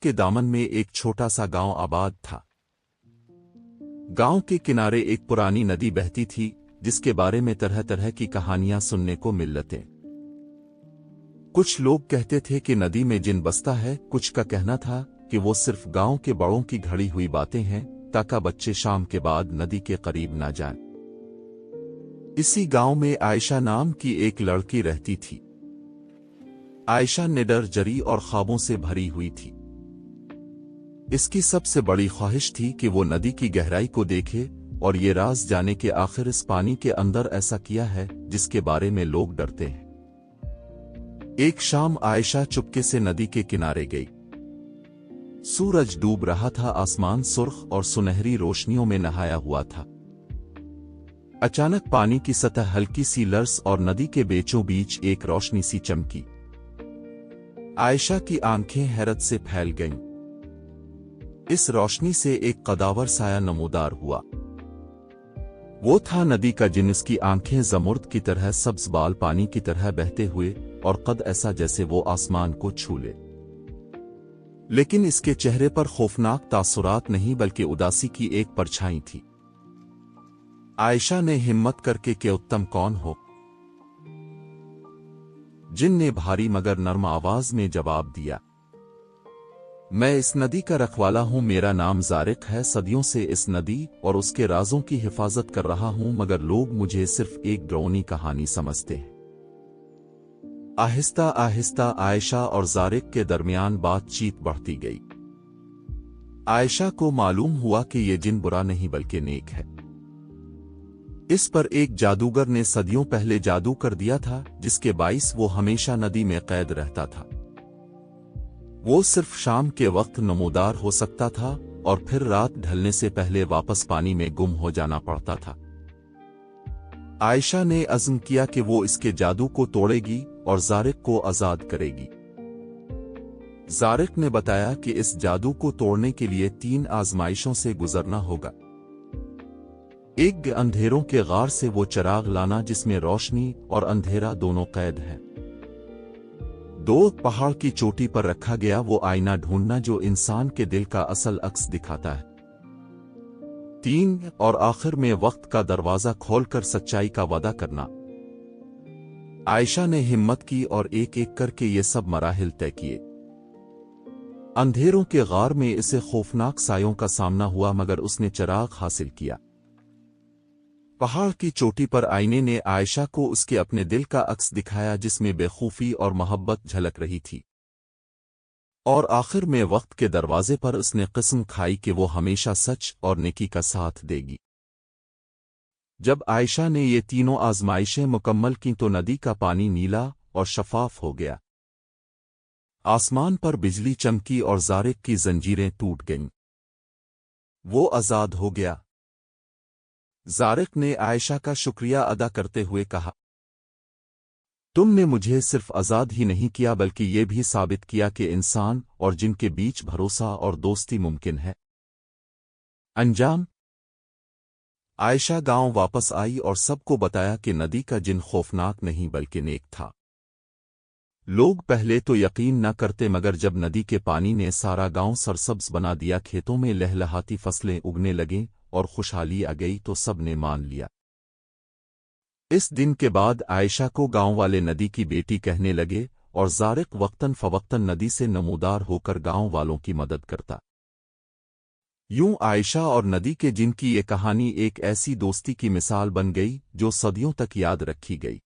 के दामन में एक छोटा सा गांव आबाद था। गांव के किनारे एक पुरानी नदी बहती थी जिसके बारे में तरह तरह की कहानियां सुनने को मिलते। कुछ लोग कहते थे कि नदी में जिन बसता है, कुछ का कहना था कि वो सिर्फ गांव के बड़ों की घड़ी हुई बातें हैं ताकि बच्चे शाम के बाद नदी के करीब ना जाएं। इसी गांव में आयशा नाम की एक लड़की रहती थी। आयशा निडर, जरी और ख्वाबों से भरी हुई थी। इसकी सबसे बड़ी ख्वाहिश थी कि वो नदी की गहराई को देखे और ये राज जाने कि आखिर इस पानी के अंदर ऐसा किया है जिसके बारे में लोग डरते हैं। एक शाम आयशा चुपके से नदी के किनारे गई। सूरज डूब रहा था, आसमान सुर्ख और सुनहरी रोशनियों में नहाया हुआ था। अचानक पानी की सतह हल्की सी लर्स और नदी के बीचों बीच एक रोशनी सी चमकी। आयशा की आंखें हैरत से फैल गईं। इस रोशनी से एक कदावर साया नमूदार हुआ। वो था नदी का जिन। इसकी आंखें ज़मुर्द की तरह, सब्ज बाल पानी की तरह बहते हुए और कद ऐसा जैसे वो आसमान को छू ले। लेकिन इसके चेहरे पर खौफनाक तासुरात नहीं बल्कि उदासी की एक परछाई थी। आयशा ने हिम्मत करके कि उत्तम कौन हो? जिन ने भारी मगर नर्म आवाज में जवाब दिया, मैं इस नदी का रखवाला हूं, मेरा नाम ज़ारिक है। सदियों से इस नदी और उसके राजों की हिफाजत कर रहा हूं, मगर लोग मुझे सिर्फ एक डरावनी कहानी समझते हैं। आहिस्ता आहिस्ता आयशा और ज़ारिक के दरमियान बातचीत बढ़ती गई। आयशा को मालूम हुआ कि ये जिन बुरा नहीं बल्कि नेक है। इस पर एक जादूगर ने सदियों पहले जादू कर दिया था जिसके बाइस वो हमेशा नदी में कैद रहता था। वो सिर्फ शाम के वक्त नमूदार हो सकता था और फिर रात ढलने से पहले वापस पानी में गुम हो जाना पड़ता था। आयशा ने अज़्म किया कि वो इसके जादू को तोड़ेगी और ज़ारिक को आज़ाद करेगी। ज़ारिक ने बताया कि इस जादू को तोड़ने के लिए 3 आजमाइशों से गुजरना होगा। एक, अंधेरों के गार से वो चिराग लाना जिसमें रोशनी और अंधेरा दोनों कैद हैं। 2, पहाड़ की चोटी पर रखा गया वो आईना ढूंढना जो इंसान के दिल का असल अक्स दिखाता है। 3, और आखिर में वक्त का दरवाजा खोलकर सच्चाई का वादा करना। आयशा ने हिम्मत की और एक एक करके ये सब मराहिल तय किए। अंधेरों के गार में इसे खौफनाक सायों का सामना हुआ, मगर उसने चिराग हासिल किया। पहाड़ की चोटी पर आईने ने आयशा को उसके अपने दिल का अक्स दिखाया जिसमें बेखौफी और मोहब्बत झलक रही थी। और आखिर में वक्त के दरवाजे पर उसने कसम खाई कि वो हमेशा सच और नेकी का साथ देगी। जब आयशा ने ये तीनों आजमाइशें मुकम्मल की तो नदी का पानी नीला और शफाफ हो गया। आसमान पर बिजली चमकी और ज़ारिक की जंजीरें टूट गईं। वो आज़ाद हो गया। ज़ारिक ने आयशा का शुक्रिया अदा करते हुए कहा, तुमने मुझे सिर्फ आज़ाद ही नहीं किया बल्कि ये भी साबित किया कि इंसान और जिन के बीच भरोसा और दोस्ती मुमकिन है। अंजाम। आयशा गांव वापस आई और सबको बताया कि नदी का जिन खौफनाक नहीं बल्कि नेक था। लोग पहले तो यकीन न करते, मगर जब नदी के पानी ने सारा गांव सरसब्ज बना दिया, खेतों में लहलहाती फसलें उगने लगीं और खुशहाली आ गई, तो सब ने मान लिया। इस दिन के बाद आयशा को गांव वाले नदी की बेटी कहने लगे और ज़ारिक वक्तन फवक्तन नदी से नमूदार होकर गांव वालों की मदद करता। यूं आयशा और नदी के जिन की ये कहानी एक ऐसी दोस्ती की मिसाल बन गई जो सदियों तक याद रखी गई।